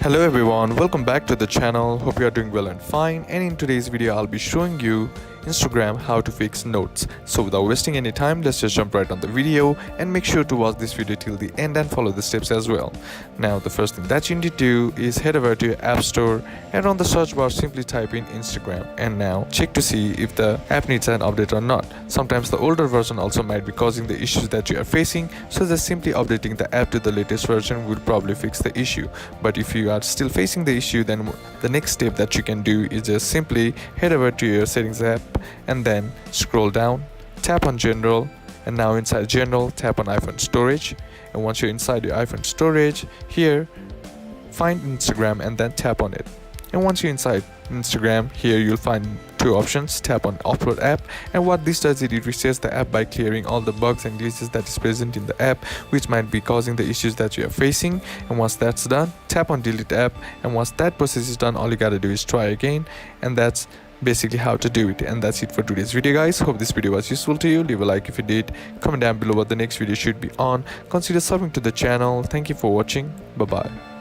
Hello everyone, welcome back to the channel. Hope you are doing well and fine. And in today's video I'll be showing you Instagram how to fix notes. So without wasting any time, let's just jump right on the video and make sure to watch this video till the end and follow the steps as well. Now the first thing that you need to do is head over to your app store and on the search bar simply type in Instagram, and now check to see if the app needs an update or not. Sometimes the older version also might be causing the issues that you are facing, so just simply updating the app to the latest version will probably fix the issue. But if you are still facing the issue, then the next step that you can do is just simply head over to your settings app and then scroll down, tap on general, and now inside general tap on iPhone storage. And once you're inside your iPhone storage, here find Instagram and then tap on it. And once you're inside Instagram, here you'll find two options. Tap on upload app, and what this does is it resets the app by clearing all the bugs and glitches that is present in the app which might be causing the issues that you are facing. And once that's done, tap on delete app, and once that process is done, all you gotta do is try again. And that's basically how to do it. And that's it for today's video, guys. Hope this video was useful to you. Leave a like if you did, comment down below what the next video should be on, consider subbing to the channel. Thank you for watching. Bye bye.